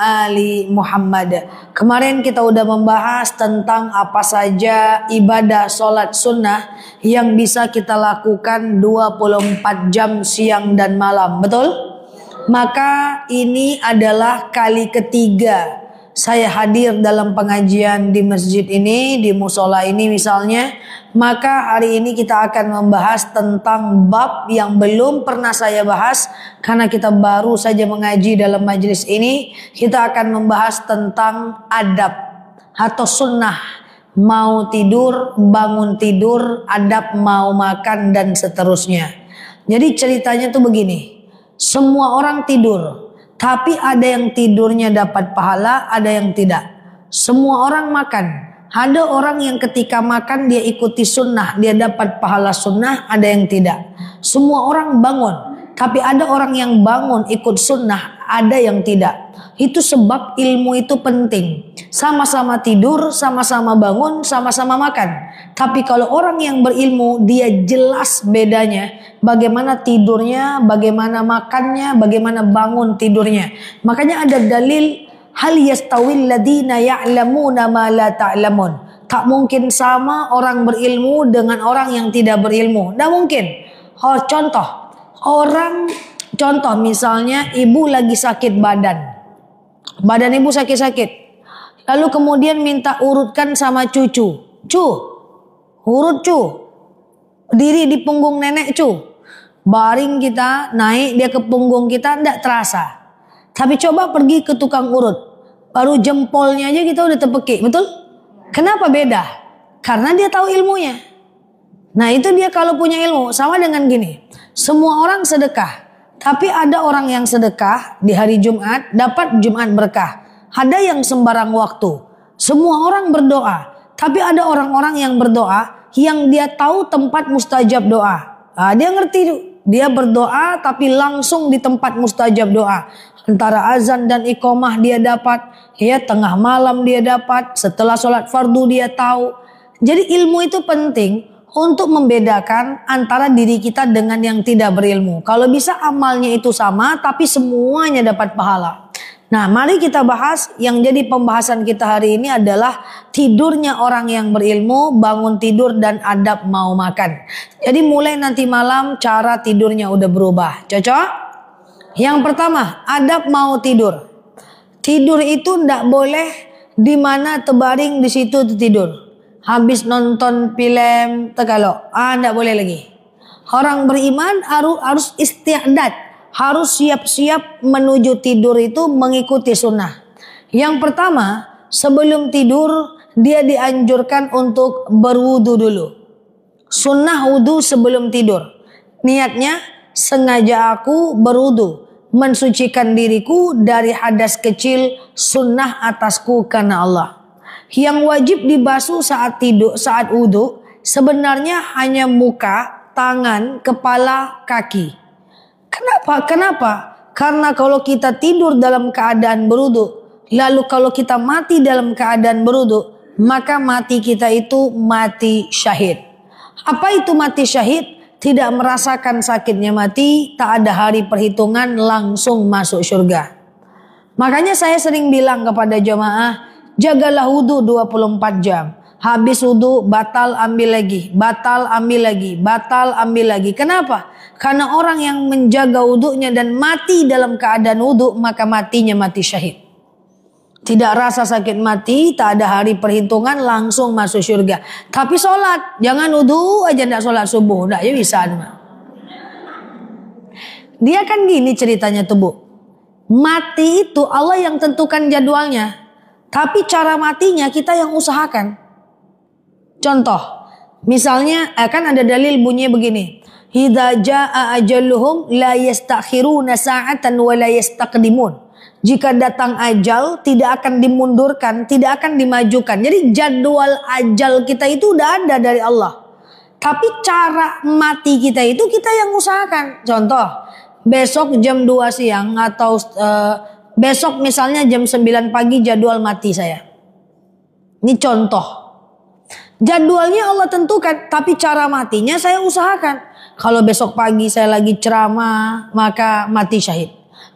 ali Muhammad. Kemarin kita udah membahas tentang apa saja ibadah sholat sunnah yang bisa kita lakukan 24 jam siang dan malam. Betul? Maka ini adalah kali ketiga saya hadir dalam pengajian di masjid ini, di musola ini misalnya. Maka hari ini kita akan membahas tentang bab yang belum pernah saya bahas, karena kita baru saja mengaji dalam majelis ini. Kita akan membahas tentang adab atau sunnah mau tidur, bangun tidur, adab mau makan dan seterusnya. Jadi ceritanya tuh begini, semua orang tidur, tapi ada yang tidurnya dapat pahala, ada yang tidak. Semua orang makan. Ada orang yang ketika makan dia ikuti sunnah, dia dapat pahala sunnah, ada yang tidak. Semua orang bangun, tapi ada orang yang bangun ikut sunnah, ada yang tidak. Itu sebab ilmu itu penting. Sama-sama tidur, sama-sama bangun, sama-sama makan. Tapi kalau orang yang berilmu, dia jelas bedanya. Bagaimana tidurnya, bagaimana makannya, bagaimana bangun tidurnya. Makanya ada dalil, hal yastawil ladina ya'lamuna ma la ta'lamun. Tak mungkin sama orang berilmu dengan orang yang tidak berilmu. Tidak mungkin. Contoh misalnya ibu lagi sakit badan. Badan ibu sakit-sakit. Lalu kemudian minta urutkan sama cucu. Urut cu. Diri di punggung nenek cu. Baring kita naik dia ke punggung kita, tidak terasa. Tapi coba pergi ke tukang urut, baru jempolnya aja kita udah terpekik, betul? Kenapa beda? Karena dia tahu ilmunya. Nah itu dia kalau punya ilmu. Sama dengan gini, semua orang sedekah, tapi ada orang yang sedekah di hari Jumat dapat Jumat berkah. Ada yang sembarang waktu. Semua orang berdoa, tapi ada orang-orang yang berdoa yang dia tahu tempat mustajab doa. Nah, dia ngerti tuh. Dia berdoa tapi langsung di tempat mustajab doa. Antara azan dan iqamah dia dapat, ya tengah malam dia dapat, setelah sholat fardu dia tahu. Jadi ilmu itu penting untuk membedakan antara diri kita dengan yang tidak berilmu. Kalau bisa amalnya itu sama tapi semuanya dapat pahala. Nah mari kita bahas, yang jadi pembahasan kita hari ini adalah tidurnya orang yang berilmu, bangun tidur dan adab mau makan. Jadi mulai nanti malam cara tidurnya udah berubah. Cocok? Yang pertama, adab mau tidur. Tidur itu ndak boleh di mana terbaring di situ tidur. Habis nonton film tegalok, ndak boleh lagi. Orang beriman harus istiadat. Harus siap-siap menuju tidur itu mengikuti sunnah. Yang pertama, sebelum tidur dia dianjurkan untuk berwudu dulu. Sunnah wudu sebelum tidur. Niatnya, sengaja aku berwudu, mensucikan diriku dari hadas kecil, sunnah atasku karena Allah. Yang wajib dibasuh saat tidur, saat wudu sebenarnya hanya muka, tangan, kepala, kaki. Kenapa? Karena kalau kita tidur dalam keadaan berwudu, lalu kalau kita mati dalam keadaan berwudu, maka mati kita itu mati syahid. Apa itu mati syahid? Tidak merasakan sakitnya mati, tak ada hari perhitungan, langsung masuk surga. Makanya saya sering bilang kepada jemaah, jagalah wudu 24 jam. Habis wudu batal ambil lagi, batal ambil lagi, batal ambil lagi. Kenapa? Karena orang yang menjaga wudunya dan mati dalam keadaan wudu, maka matinya mati syahid. Tidak rasa sakit mati, tak ada hari perhitungan, langsung masuk surga. Tapi sholat, jangan wudu aja ndak sholat subuh, ndak ya bisa. Dia kan gini ceritanya tuh Bu. Mati itu Allah yang tentukan jadwalnya, tapi cara matinya kita yang usahakan. Contoh, misalnya kan ada dalil bunyinya begini. Idza jaa ajaluhum la yastakhiruna sa'atan wa la yastaqdimun. Jika datang ajal tidak akan dimundurkan, tidak akan dimajukan. Jadi jadwal ajal kita itu udah ada dari Allah. Tapi cara mati kita itu kita yang usahakan. Contoh, besok jam 2 siang atau besok misalnya jam 9 pagi jadwal mati saya. Ini contoh. Jadwalnya Allah tentukan, tapi cara matinya saya usahakan. Kalau besok pagi saya lagi ceramah, maka mati syahid.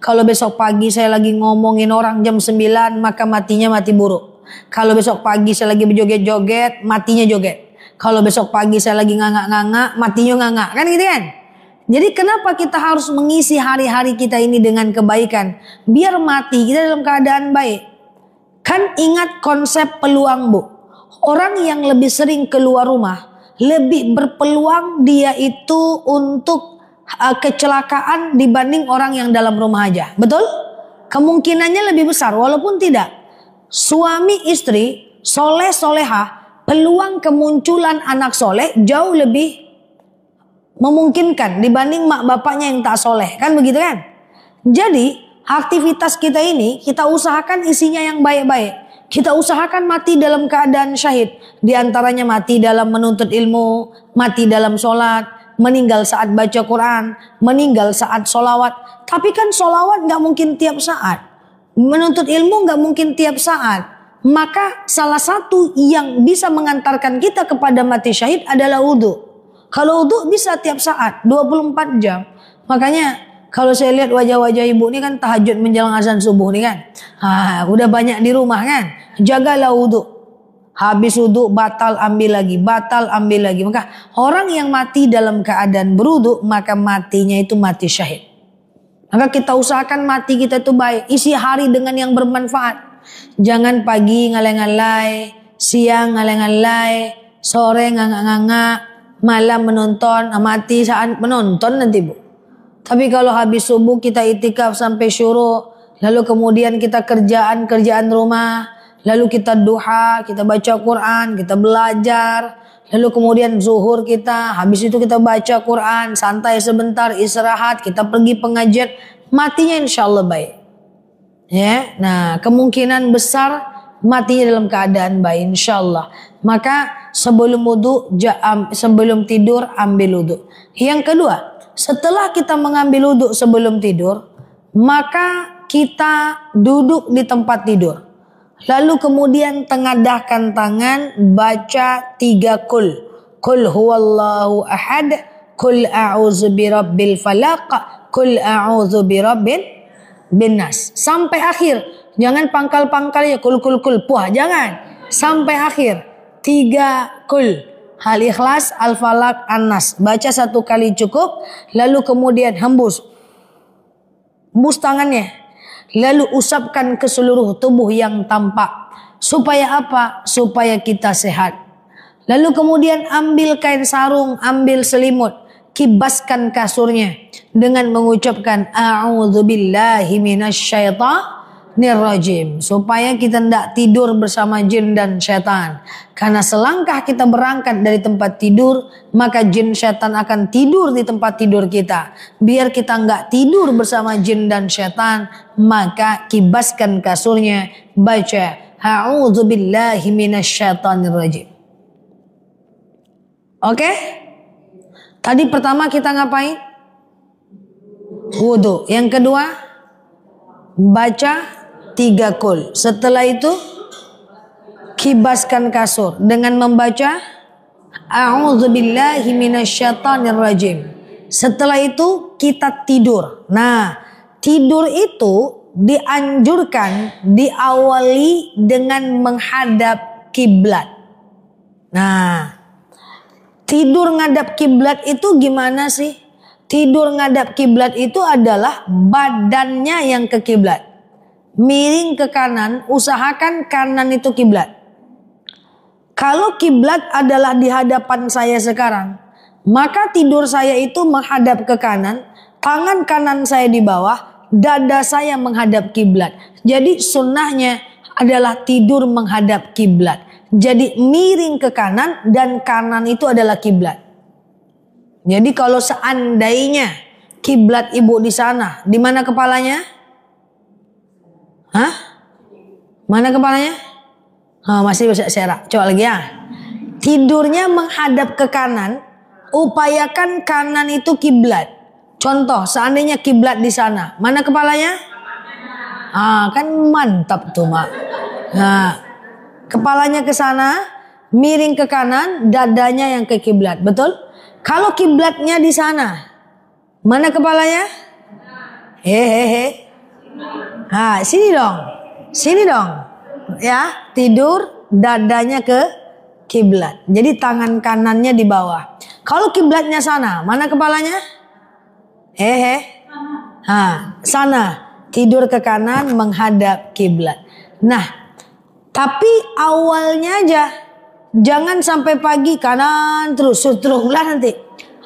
Kalau besok pagi saya lagi ngomongin orang jam 9, maka matinya mati buruk. Kalau besok pagi saya lagi berjoget-joget, matinya joget. Kalau besok pagi saya lagi ngangak-ngangak, matinya ngangak. Kan gitu kan? Jadi kenapa kita harus mengisi hari-hari kita ini dengan kebaikan? Biar mati kita dalam keadaan baik. Kan ingat konsep peluang, Bu. Orang yang lebih sering keluar rumah, lebih berpeluang dia itu untuk kecelakaan dibanding orang yang dalam rumah aja. Betul? Kemungkinannya lebih besar walaupun tidak. Suami istri soleh solehah, peluang kemunculan anak soleh jauh lebih memungkinkan dibanding mak bapaknya yang tak soleh. Kan begitu kan? Jadi aktivitas kita ini kita usahakan isinya yang baik-baik. Kita usahakan mati dalam keadaan syahid. Di antaranya mati dalam menuntut ilmu, mati dalam sholat, meninggal saat baca Quran, meninggal saat sholawat. Tapi kan sholawat gak mungkin tiap saat. Menuntut ilmu gak mungkin tiap saat. Maka salah satu yang bisa mengantarkan kita kepada mati syahid adalah wudhu. Kalau wudhu bisa tiap saat, 24 jam. Makanya kalau saya lihat wajah-wajah ibu ini kan tahajud menjelang azan subuh nih kan. Udah banyak di rumah kan. Jagalah wudhu. Habis wudhu batal ambil lagi, batal ambil lagi. Maka orang yang mati dalam keadaan berwudhu, maka matinya itu mati syahid. Maka kita usahakan mati kita itu baik. Isi hari dengan yang bermanfaat. Jangan pagi ngalai-ngalai, siang ngalai-ngalai, sore ngangak-ngangak, malam menonton, mati saat menonton nanti, Bu. Tapi kalau habis subuh kita itikaf sampai syuruk, lalu kemudian kita kerjaan rumah, lalu kita duha, kita baca Quran, kita belajar. Lalu kemudian zuhur kita, habis itu kita baca Quran, santai sebentar, istirahat, kita pergi pengajian. Matinya insya Allah baik. Ya, nah kemungkinan besar matinya dalam keadaan baik insya Allah. Maka sebelum sebelum tidur ambil wudhu. Yang kedua, setelah kita mengambil wudhu sebelum tidur, maka kita duduk di tempat tidur. Lalu kemudian tengadahkan tangan, baca 3 kul. Kul huwallahu ahad, kul a'udzu birabbil falaq, kul a'udzu birabbin nas. Sampai akhir. Jangan pangkal-pangkal ya kul. Puah, jangan. Sampai akhir. 3 kul. Al-Ikhlas, Al-Falaq, An-Nas. Baca 1 kali cukup. Lalu kemudian hembus. Hembus tangannya. Lalu usapkan ke seluruh tubuh yang tampak. Supaya apa? Supaya kita sehat. Lalu kemudian ambil kain sarung, ambil selimut. Kibaskan kasurnya. Dengan mengucapkan A'udzubillahi minasyaitonir rajim. Supaya kita tidak tidur bersama jin dan syaitan. Karena selangkah kita berangkat dari tempat tidur, maka jin syaitan akan tidur di tempat tidur kita. Biar kita nggak tidur bersama jin dan syaitan, maka kibaskan kasurnya, baca A'udzubillahi minasyaitonir rajim. Oke? Tadi pertama kita ngapain? Wudu. Yang kedua, baca 3 kul. Setelah itu kibaskan kasur dengan membaca A'udzubillahi minasyaitonir rajim. Setelah itu kita tidur. Nah, tidur itu dianjurkan diawali dengan menghadap kiblat. Nah, tidur ngadap kiblat itu gimana sih? Tidur ngadap kiblat itu adalah badannya yang ke kiblat. Miring ke kanan, usahakan kanan itu kiblat. Kalau kiblat adalah di hadapan saya sekarang, maka tidur saya itu menghadap ke kanan, tangan kanan saya di bawah, dada saya menghadap kiblat. Jadi sunnahnya adalah tidur menghadap kiblat. Jadi miring ke kanan dan kanan itu adalah kiblat. Jadi kalau seandainya kiblat ibu di sana, di mana kepalanya? Hah? Mana kepalanya? Masih bisa serak. Coba lagi ya. Tidurnya menghadap ke kanan, upayakan kanan itu kiblat. Contoh, seandainya kiblat di sana, mana kepalanya? Kan mantap tuh, Mak. Nah, kepalanya ke sana, miring ke kanan, dadanya yang ke kiblat. Betul? Kalau kiblatnya di sana, mana kepalanya? Sini dong. Sini dong. Ya, tidur dadanya ke kiblat. Jadi tangan kanannya di bawah. Kalau kiblatnya sana, mana kepalanya? Sana. Tidur ke kanan menghadap kiblat. Nah, tapi awalnya aja. Jangan sampai pagi kanan terus nanti.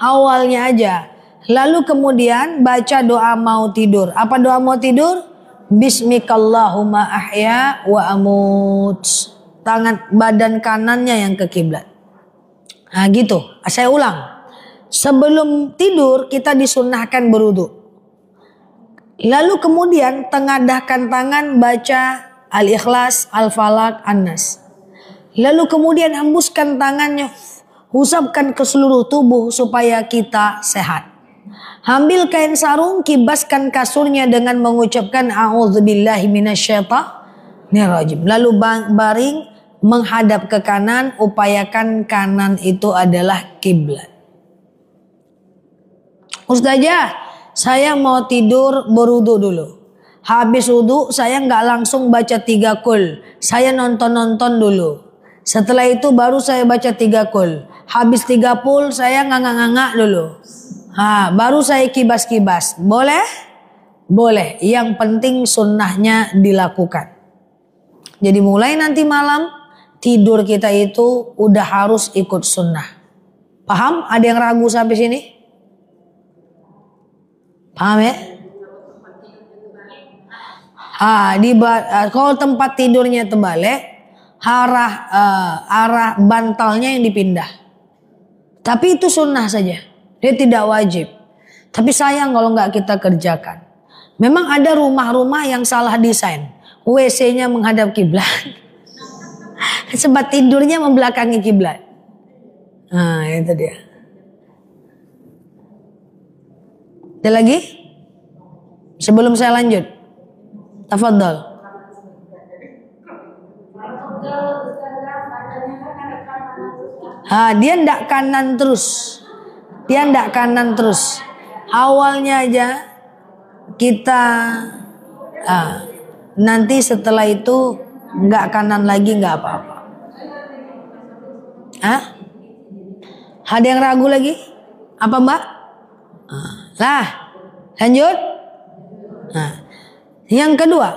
Awalnya aja. Lalu kemudian baca doa mau tidur. Apa doa mau tidur? Bismikallahumma ahya wa amut. Tangan badan kanannya yang ke kiblat. Nah gitu. Saya ulang. Sebelum tidur kita disunnahkan berwudu. Lalu kemudian tengadahkan tangan baca Al-Ikhlas, Al-Falaq, An-Nas. Lalu kemudian hembuskan tangannya, usapkan ke seluruh tubuh supaya kita sehat. Ambil kain sarung, kibaskan kasurnya dengan mengucapkan a'udzubillahi minasyaitonirrajim. Lalu baring menghadap ke kanan, upayakan kanan itu adalah kiblat. Ustazah, saya mau tidur berwudu dulu. Habis wudu saya nggak langsung baca 3 qul. Saya nonton dulu. Setelah itu baru saya baca 3 qul. Habis 3 qul saya nganga-nganga dulu. Baru saya kibas-kibas. Boleh? Boleh. Yang penting sunnahnya dilakukan. Jadi mulai nanti malam tidur kita itu udah harus ikut sunnah. Paham? Ada yang ragu sampai sini? Paham ya? Kalau tempat tidurnya terbalik, arah bantalnya yang dipindah. Tapi itu sunnah saja, dia tidak wajib. Tapi sayang kalau nggak kita kerjakan. Memang ada rumah-rumah yang salah desain, WC-nya menghadap kiblat, sebab tidurnya membelakangi kiblat. Itu dia. Ada lagi? Sebelum saya lanjut, tafadhol. Dia ndak kanan terus. Awalnya aja kita nanti setelah itu nggak kanan lagi nggak apa-apa. Ada yang ragu lagi? Apa Mbak? Lanjut. Yang kedua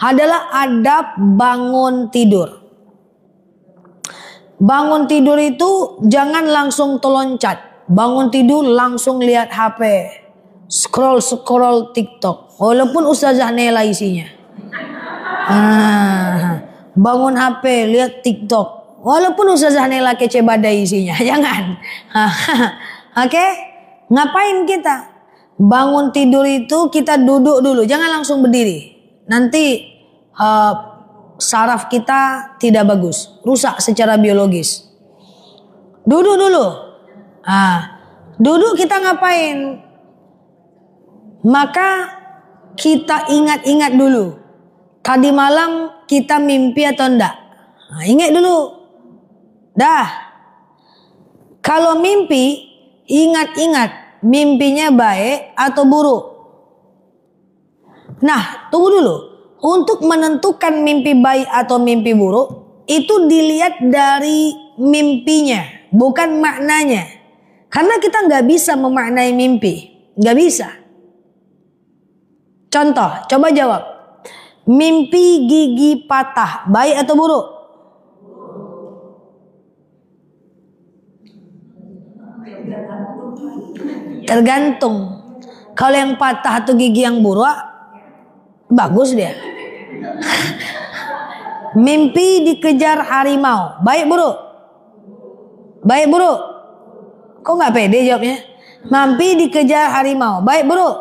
adalah adab bangun tidur. Bangun tidur itu jangan langsung teloncat. Bangun tidur langsung lihat HP, scroll TikTok. Walaupun Ustazah Nela isinya. Bangun HP lihat TikTok. Walaupun Ustazah Nela kece badai isinya. Jangan. Oke? Ngapain kita? Bangun tidur itu kita duduk dulu, jangan langsung berdiri. Nanti saraf kita tidak bagus, rusak secara biologis. Duduk dulu. Duduk kita ngapain? Maka kita ingat-ingat dulu. Tadi malam kita mimpi atau enggak? Ingat dulu. Dah. Kalau mimpi, ingat-ingat. Mimpinya baik atau buruk? Nah, tunggu dulu. Untuk menentukan mimpi baik atau mimpi buruk, itu dilihat dari mimpinya, bukan maknanya. Karena kita nggak bisa memaknai mimpi, nggak bisa. Contoh, coba jawab. Mimpi gigi patah, baik atau buruk? Tergantung. Kalau yang patah atau gigi yang buruk, bagus dia. Mimpi dikejar harimau, baik buruk? Baik buruk? Kok nggak pede jawabnya? Mimpi dikejar harimau, baik buruk?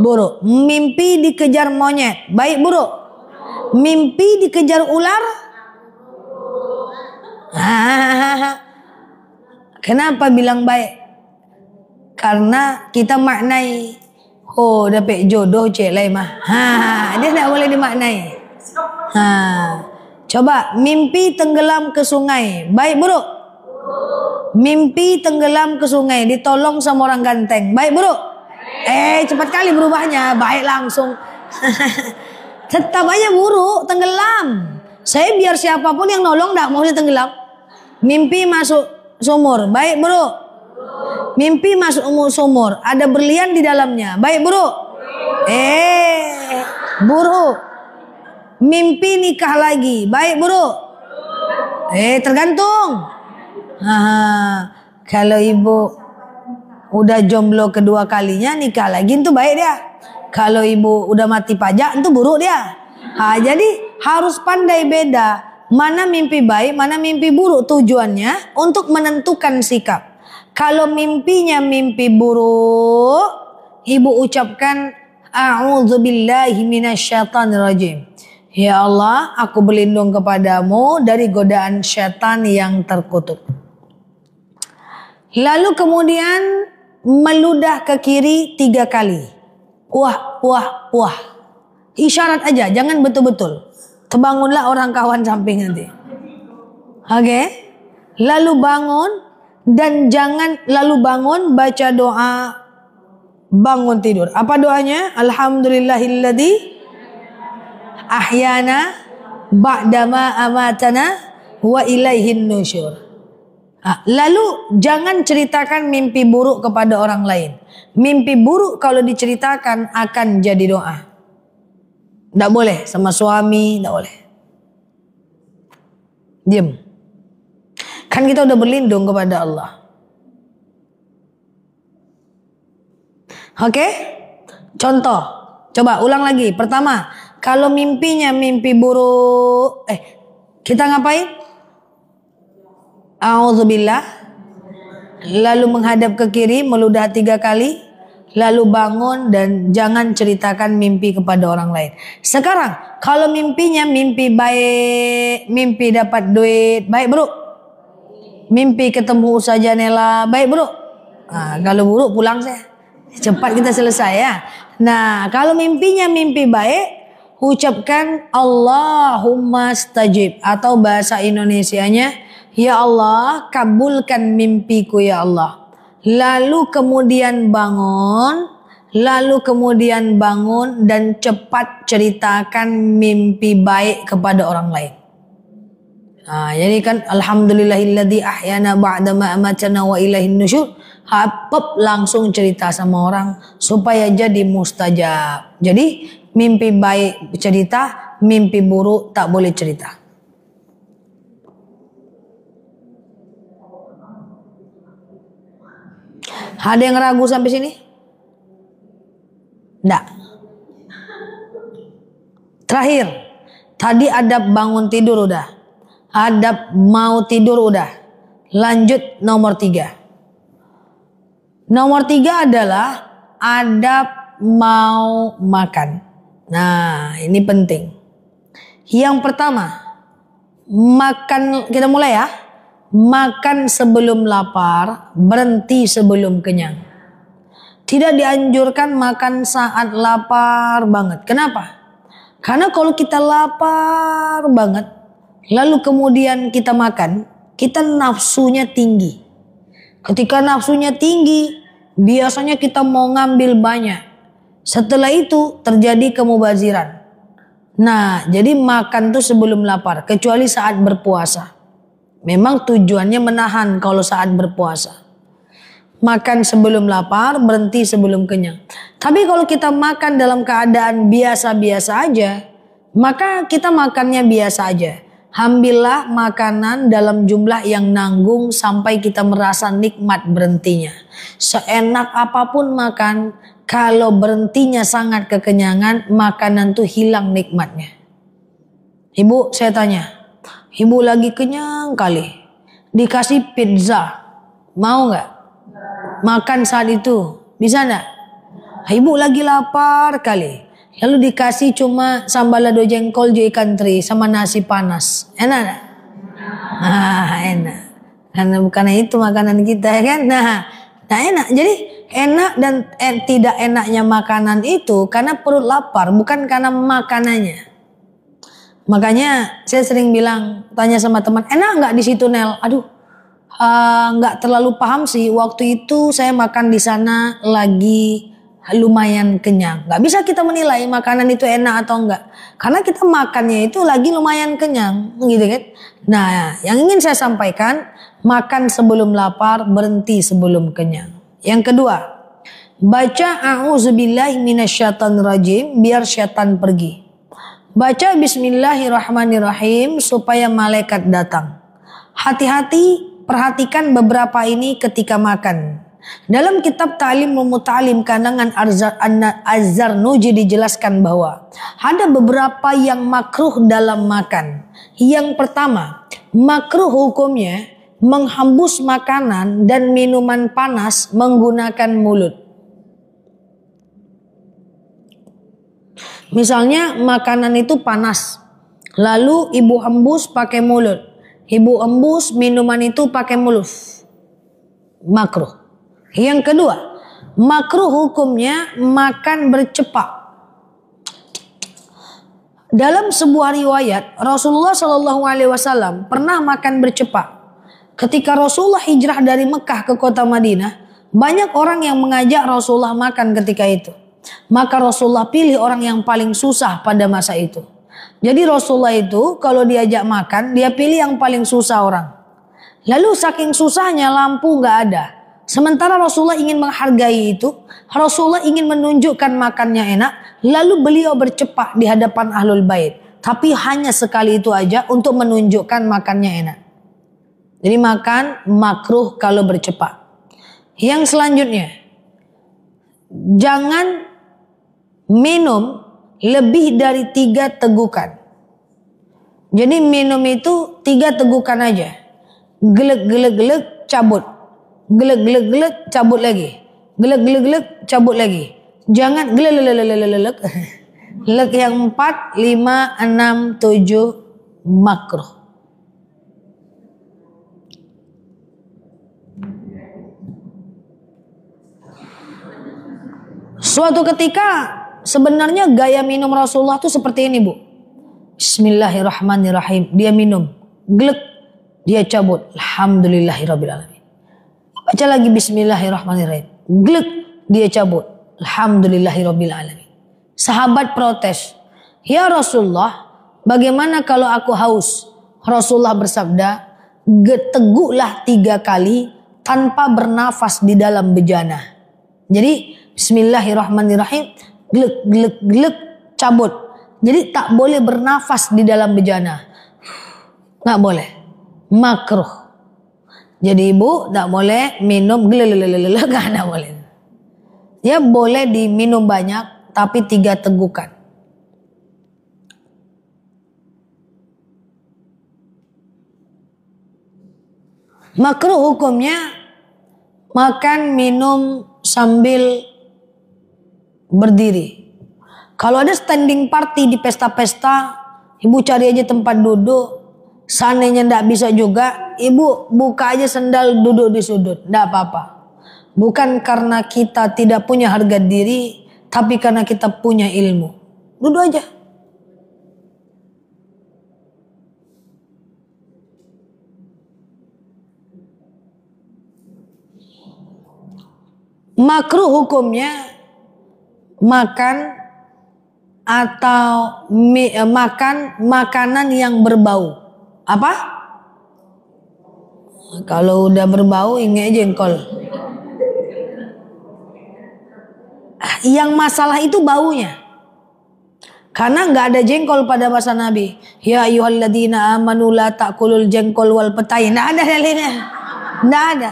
Buruk. Mimpi dikejar monyet, baik buruk? Mimpi dikejar ular? Kenapa bilang baik? Karena kita maknai, dapet jodoh cek lain mah. Dia tidak boleh dimaknai. Coba mimpi tenggelam ke sungai, baik buruk? Mimpi tenggelam ke sungai ditolong sama orang ganteng, baik buruk? Cepat kali berubahnya, baik langsung. Tetap aja buruk, tenggelam. Saya biar siapapun yang nolong enggak mau saya tenggelam. Mimpi masuk sumur, baik buruk. Mimpi masuk sumur, ada berlian di dalamnya, baik buruk. Buruk. Mimpi nikah lagi, baik buruk. Tergantung. Kalau ibu udah jomblo kedua kalinya nikah lagi itu baik dia. Kalau ibu udah mati pajak itu buruk dia. Jadi harus pandai beda mana mimpi baik, mana mimpi buruk, tujuannya untuk menentukan sikap. Kalau mimpinya mimpi buruk, ibu ucapkan a'udzubillahi minasyaitonirrajim. Ya Allah, aku berlindung kepadamu dari godaan syaitan yang terkutuk. Lalu kemudian meludah ke kiri 3 kali. Wah, wah, wah. Isyarat aja, jangan betul-betul. Terbangunlah orang kawan samping nanti. Oke? Lalu bangun dan jangan lalu bangun baca doa bangun tidur. Apa doanya? Alhamdulillahilladzi ahyana ba'dama amatana wa ilaihin nusyur. Lalu jangan ceritakan mimpi buruk kepada orang lain. Mimpi buruk kalau diceritakan akan jadi doa. Tidak boleh sama suami, tidak boleh. Diam. Kan kita udah berlindung kepada Allah. Oke? Contoh. Coba ulang lagi. Pertama, kalau mimpinya mimpi buruk, kita ngapain? A'udzubillah. Lalu menghadap ke kiri, meludah 3 kali. Lalu bangun dan jangan ceritakan mimpi kepada orang lain. Sekarang, kalau mimpinya mimpi baik, mimpi dapat duit, baik buruk. Mimpi ketemu Ustaz Janela, baik buruk. Kalau buruk pulang saya. Cepat kita selesai ya. Nah, kalau mimpinya mimpi baik, ucapkan Allahumma stajib, atau bahasa Indonesianya, ya Allah kabulkan mimpiku ya Allah. Lalu kemudian bangun dan cepat ceritakan mimpi baik kepada orang lain. Jadi kan alhamdulillahilladzi ahyana ba'dama amatana wa ilaihin nusyur. Langsung cerita sama orang supaya jadi mustajab. Jadi mimpi baik cerita, mimpi buruk tak boleh cerita. Ada yang ragu sampai sini? Enggak. Terakhir, tadi adab bangun tidur udah. Adab mau tidur udah. Lanjut nomor 3. Nomor 3 adalah adab mau makan. Nah, ini penting. Yang pertama, makan, kita mulai ya. Makan sebelum lapar, berhenti sebelum kenyang. Tidak dianjurkan makan saat lapar banget. Kenapa? Karena kalau kita lapar banget, lalu kemudian kita makan, kita nafsunya tinggi. Ketika nafsunya tinggi, biasanya kita mau ngambil banyak. Setelah itu terjadi kemubaziran. Nah, jadi makan tuh sebelum lapar, kecuali saat berpuasa. Memang tujuannya menahan kalau saat berpuasa. Makan sebelum lapar, berhenti sebelum kenyang. Tapi kalau kita makan dalam keadaan biasa-biasa aja, maka kita makannya biasa aja. Ambillah makanan dalam jumlah yang nanggung sampai kita merasa nikmat berhentinya. Seenak apapun makan, kalau berhentinya sangat kekenyangan, makanan tuh hilang nikmatnya. Ibu, saya tanya. Ibu lagi kenyang kali, dikasih pizza, mau nggak? Makan saat itu, bisa nggak? Ibu lagi lapar kali, lalu dikasih cuma sambal lado jengkol, ikan teri, sama nasi panas, enak nggak? Enak, karena bukan itu makanan kita kan? Nah enak. Jadi enak dan tidak enaknya makanan itu karena perut lapar, bukan karena makanannya. Makanya saya sering bilang, tanya sama teman, enak nggak di situ Nel? Aduh, nggak terlalu paham sih. Waktu itu saya makan di sana lagi lumayan kenyang. Nggak bisa kita menilai makanan itu enak atau enggak, karena kita makannya itu lagi lumayan kenyang, gitu kan. Nah, yang ingin saya sampaikan, makan sebelum lapar, berhenti sebelum kenyang. Yang kedua, baca a'udzubillahi minasyaitonirrajim biar syaitan pergi. Baca bismillahirrahmanirrahim supaya malaikat datang. Hati-hati, perhatikan beberapa ini ketika makan. Dalam kitab Ta'lim wa Muta'alim karangan Az-Zarnuji dijelaskan bahwa ada beberapa yang makruh dalam makan. Yang pertama, makruh hukumnya menghembus makanan dan minuman panas menggunakan mulut. Misalnya makanan itu panas, lalu ibu hembus pakai mulut. Ibu hembus minuman itu pakai mulut. Makruh. Yang kedua, makruh hukumnya makan bercepak. Dalam sebuah riwayat, Rasulullah SAW pernah makan bercepak. Ketika Rasulullah hijrah dari Mekah ke kota Madinah, banyak orang yang mengajak Rasulullah makan ketika itu. Maka Rasulullah pilih orang yang paling susah pada masa itu. Jadi Rasulullah itu kalau diajak makan, dia pilih yang paling susah orang. Lalu saking susahnya lampu gak ada. Sementara Rasulullah ingin menghargai itu, Rasulullah ingin menunjukkan makannya enak, lalu beliau bercepak di hadapan Ahlul Bait. Tapi hanya sekali itu aja untuk menunjukkan makannya enak. Jadi makan makruh kalau bercepak. Yang selanjutnya, jangan minum lebih dari 3 tegukan. Jadi minum itu 3 tegukan aja. Gelek-gelek-gelek cabut. Gelek-gelek-gelek cabut lagi. Gelek-gelek-gelek cabut lagi. Jangan gelek-gelek-gelek. Lek yang 4, 5, 6, 7 makruh. Suatu ketika sebenarnya gaya minum Rasulullah itu seperti ini, Bu. Bismillahirrahmanirrahim. Dia minum. Glek. Dia cabut. Alhamdulillahirrabbilalamin. Baca lagi Bismillahirrahmanirrahim. Glek. Dia cabut. Alhamdulillahirrabbilalamin. Sahabat protes. Ya Rasulullah, bagaimana kalau aku haus? Rasulullah bersabda, teguklah 3 kali tanpa bernafas di dalam bejana. Jadi Bismillahirrahmanirrahim. Glek, glek, glek, cabut. Jadi tak boleh bernafas di dalam bejana. Nggak boleh. Makruh. Jadi ibu tak boleh minum glek, nggak boleh. Ya boleh diminum banyak, tapi 3 tegukan. Makruh hukumnya makan minum sambil berdiri. Kalau ada standing party di pesta-pesta, ibu cari aja tempat duduk. Seandainya ndak bisa juga, ibu buka aja sendal duduk di sudut, ndak apa-apa. Bukan karena kita tidak punya harga diri, tapi karena kita punya ilmu. Duduk aja. Makruh hukumnya makan atau makan makanan yang berbau. Apa? Kalau udah berbau ini jengkol. Yang masalah itu baunya. Karena nggak ada jengkol pada masa Nabi. Ya ayyuhalladzina amanu la ta'kulul jengkol wal petai. Nggak ada dalilnya. Nggak ada.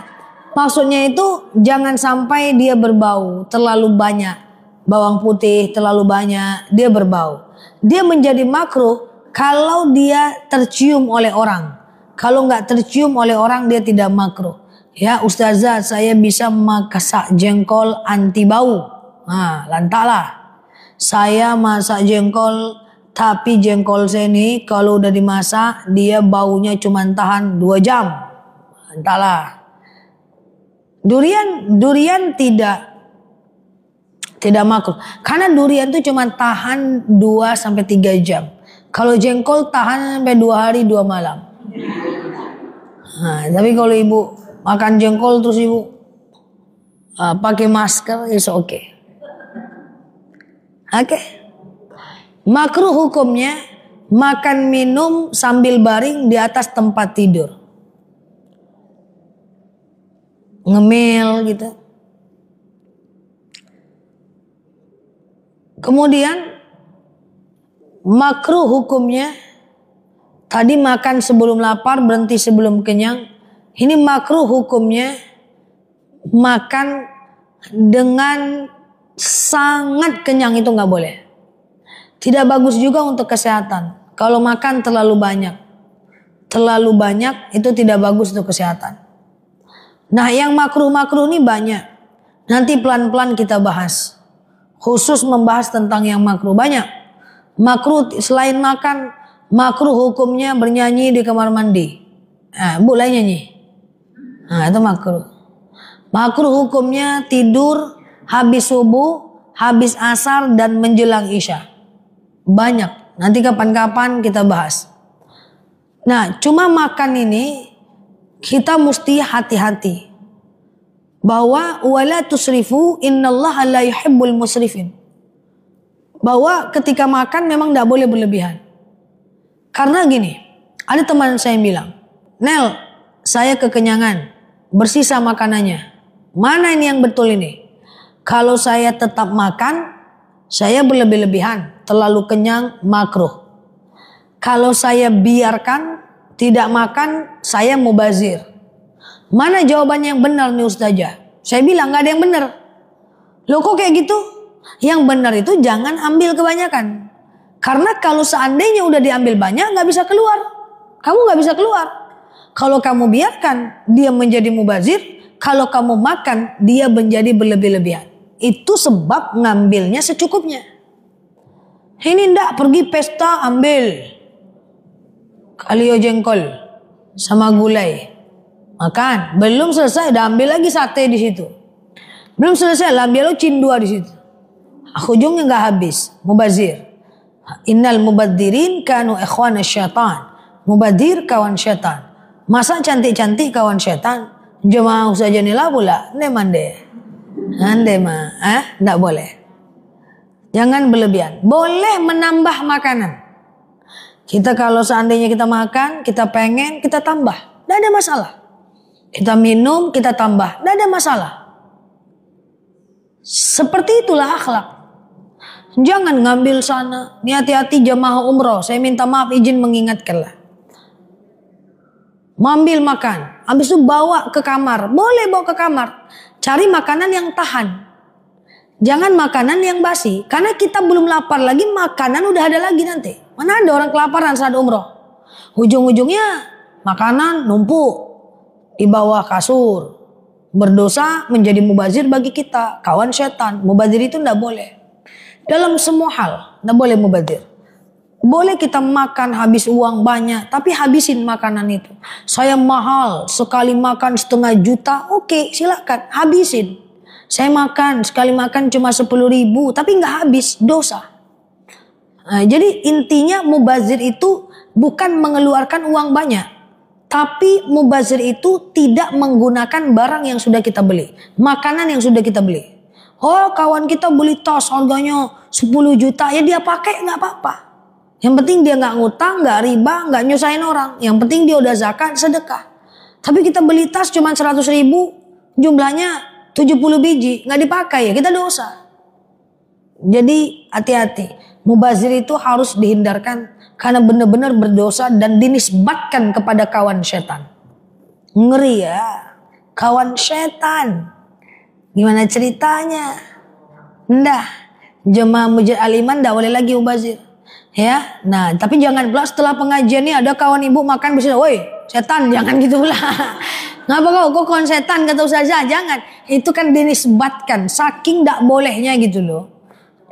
Maksudnya itu jangan sampai dia berbau terlalu banyak. Bawang putih terlalu banyak, dia berbau. Dia menjadi makruh kalau dia tercium oleh orang. Kalau nggak tercium oleh orang dia tidak makruh. Ya Ustazah, saya bisa masak jengkol anti bau. Nah, lantaklah. Saya masak jengkol, tapi jengkol saya ini kalau udah dimasak dia baunya cuma tahan 2 jam. Lantaklah. Durian tidak makruh. Karena durian itu cuma tahan 2-3 jam. Kalau jengkol tahan sampai 2 hari 2 malam. Nah, tapi kalau ibu makan jengkol terus ibu pakai masker, it's okay. Oke. Makruh hukumnya makan minum sambil baring di atas tempat tidur. Ngemil gitu. Kemudian makruh hukumnya tadi makan sebelum lapar, berhenti sebelum kenyang. Ini makruh hukumnya makan dengan sangat kenyang, itu nggak boleh. Tidak bagus juga untuk kesehatan. Kalau makan terlalu banyak itu tidak bagus untuk kesehatan. Nah, yang makruh-makruh ini banyak. Nanti pelan-pelan kita bahas. Khusus membahas tentang yang makruh banyak. Makruh selain makan, makruh hukumnya bernyanyi di kamar mandi. Boleh nyanyi. Itu makruh. Makruh hukumnya tidur habis subuh, habis asar dan menjelang isya. Banyak. Nanti kapan-kapan kita bahas. Nah, cuma makan ini kita mesti hati-hati. Bahwa wala tusrifu innallaha la yuhibbul musrifin. Bahwa ketika makan memang tidak boleh berlebihan. Karena gini, ada teman saya yang bilang, Nel, saya kekenyangan, bersisa makanannya. Mana ini yang betul ini? Kalau saya tetap makan, saya berlebih-lebihan, terlalu kenyang, makruh. Kalau saya biarkan, tidak makan, saya mubazir. Mana jawaban yang benar nih Ustazah? Saya bilang gak ada yang benar. Loh kok kayak gitu? Yang benar itu jangan ambil kebanyakan. Karena kalau seandainya udah diambil banyak gak bisa keluar. Kamu gak bisa keluar. Kalau kamu biarkan dia menjadi mubazir, kalau kamu makan dia menjadi berlebih-lebihan. Itu sebab ngambilnya secukupnya. Ini ndak pergi pesta ambil kalio jengkol sama gulai. Makan, belum selesai udah ambil lagi sate di situ. Belum selesai lah ambil lo cindua di situ. Ujungnya nggak habis, mubazir. Innal mubadirin kanu ikhwana syaitan. Mubadir kawan syaitan. Masa cantik-cantik kawan syaitan? Jemaah saja nila pula, nemande. Ande mah, nggak boleh. Jangan berlebihan. Boleh menambah makanan. Kita kalau seandainya kita makan, kita pengen, kita tambah. Nggak ada masalah. Kita minum, kita tambah. Tidak ada masalah. Seperti itulah akhlak. Jangan ngambil sana. Ini hati-hati jamaah umroh. Saya minta maaf izin mengingatkanlah. Ambil makan. Habis itu bawa ke kamar. Boleh bawa ke kamar. Cari makanan yang tahan. Jangan makanan yang basi. Karena kita belum lapar lagi, makanan udah ada lagi nanti. Mana ada orang kelaparan saat umroh. Ujung-ujungnya makanan numpuk di bawah kasur. Berdosa menjadi mubazir bagi kita. Kawan setan. Mubazir itu tidak boleh. Dalam semua hal tidak boleh mubazir. Boleh kita makan habis uang banyak, tapi habisin makanan itu. Saya mahal, sekali makan 1,5 juta, oke silakan habisin. Saya makan, sekali makan cuma 10.000, tapi nggak habis, dosa. Nah, jadi intinya mubazir itu bukan mengeluarkan uang banyak. Tapi mubazir itu tidak menggunakan barang yang sudah kita beli. Makanan yang sudah kita beli. Oh kawan kita beli tas harganya 10 juta, ya dia pakai nggak apa-apa. Yang penting dia nggak ngutang, nggak riba, nggak nyusahin orang. Yang penting dia udah zakat, sedekah. Tapi kita beli tas cuma 100.000, jumlahnya 70 biji, nggak dipakai ya kita dosa. Jadi hati-hati. Mubazir itu harus dihindarkan karena benar-benar berdosa dan dinisbatkan kepada kawan setan. Ngeri ya, kawan setan. Gimana ceritanya? Ndah, jemaah Mujid Aliman ndak boleh lagi mubazir. Ya, nah tapi jangan pula setelah pengajian ini ada kawan ibu makan bersih, woi setan, jangan gitu pula. Ngapa kau kawan setan kata Ustazah? Jangan, itu kan dinisbatkan, saking tak bolehnya gitu loh.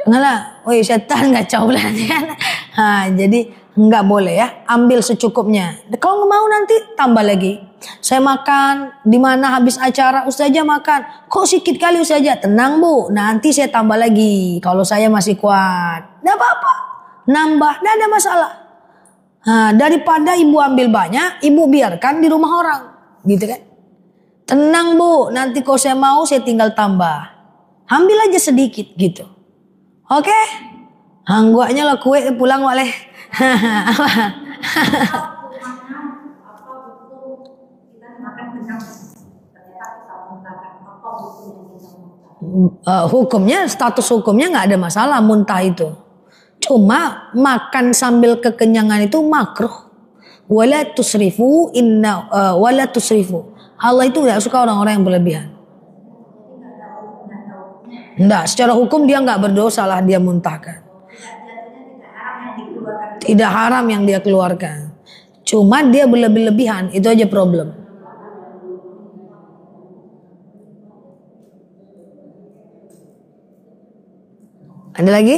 Janganlah, woi setan kacau lah kan. Nah, jadi nggak boleh ya, ambil secukupnya. Kalau nggak mau nanti tambah lagi. Saya makan di mana habis acara Ustazah makan, kok sedikit kali Ustazah? Tenang bu, nanti saya tambah lagi. Kalau saya masih kuat, nggak apa-apa. Nambah, tidak ada masalah. Nah, daripada ibu ambil banyak, ibu biarkan di rumah orang, gitu kan? Tenang bu, nanti kalau saya mau saya tinggal tambah. Ambil aja sedikit gitu. Oke? Angguaknya lah kue pulang oleh. Hukumnya, status hukumnya nggak ada masalah muntah itu. Cuma makan sambil kekenyangan itu makruh. Wala tusrifu wala tusrifu. Allah itu nggak suka orang-orang yang berlebihan. Enggak, secara hukum dia nggak berdosa lah dia muntahkan. Tidak haram yang dia keluarkan. Cuma dia berlebihan, itu aja problem. Ada lagi?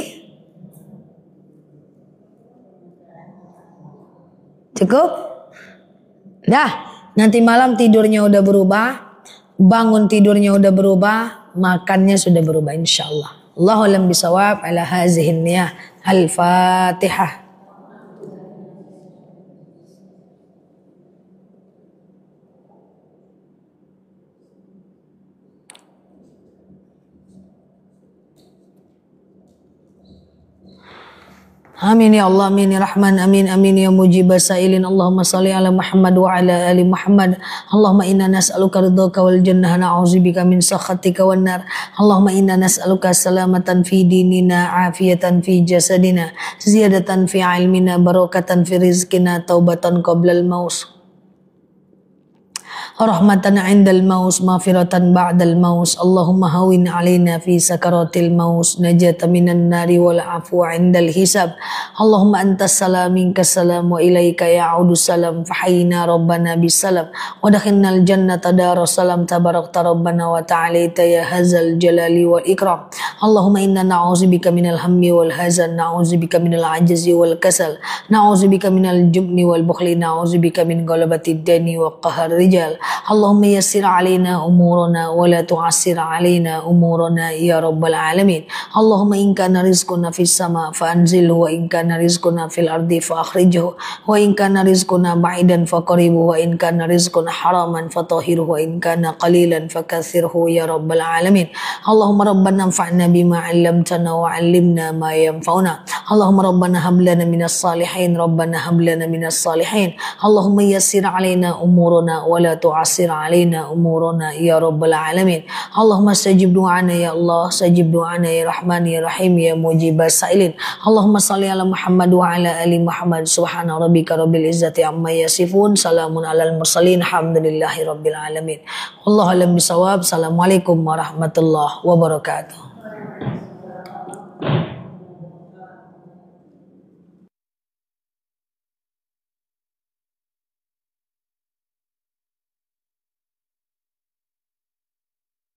Cukup? Dah, nanti malam tidurnya udah berubah, bangun tidurnya udah berubah, makannya sudah berubah insyaallah. Allahu a'lam bisawab ala hazihin niyah. Al-Fatihah. Amin ya Allah, amin ya Rahman, amin amin ya mujibas sailin. Allahumma salli ala Muhammad wa ala ali Muhammad. Allahumma inna nas'aluka ridhaka wal jannah, na'udzubika min sakhatika wan nar. Allahumma inna nas'aluka salamatan fi dinina, afiyatan fi jasadina, ziyadatan fi ilmina, barakatan fi rizqina, taubatan qablal maut, rahmatan indal maus, maghfiratan ba'dal maus. Allahumma hawin alaina fi sakaratil maus, najata minan nari wal afwa indal hisab. Allahumma antas salam minkas salam wa ilaika ya'udu salam, fahayina rabbana bisalam wa dakhinnal jannata daras salam, tabarakta rabbana wa ta'alaita ya hazal jalali wal ikram. Allahumma inna na'udzubika minal hammi wal hazan, na'udzubika minal ajzi wal kasal, na'udzubika minal jubni wal bukhli, na'udzubika min ghalabati dani wa qahar rijal. Allahumma yassir alaina umurana wa la tu'assir alaina umurana ya rabbal alamin. Allahumma in kana rizquna fis sama fa anzilhu, wa in kana rizquna fil ardi fa akhrijhu, wa in kana rizquna ba'idan fa qaribhu, wa in kana rizquna haraman fa tahhirhu, wa in kana qalilan fa kathirhu ya rabbal alamin. Allahumma rabbana anfa'na bima 'allamtana wa 'allimna ma yanfa'una. Allahumma rabbana hab lana minas salihin, rabbana hab lana minas salihin. Allahumma yassir alaina umurana wa la tu'assir alaina umurana ya rabbal alamin. Allahumma stajib du'ana ya Allah, stajib du'ana ya Rahman ya Rahim ya mujibas sailin. Allahumma salli ala Muhammad wa ala ali Muhammad. Subhana rabbika rabbil izzati amma yasifun, salamun alal mursalin, alhamdulillahi rabbil alamin. Wallahu a'lam bisawab. Assalamualaikum warahmatullahi wabarakatuh.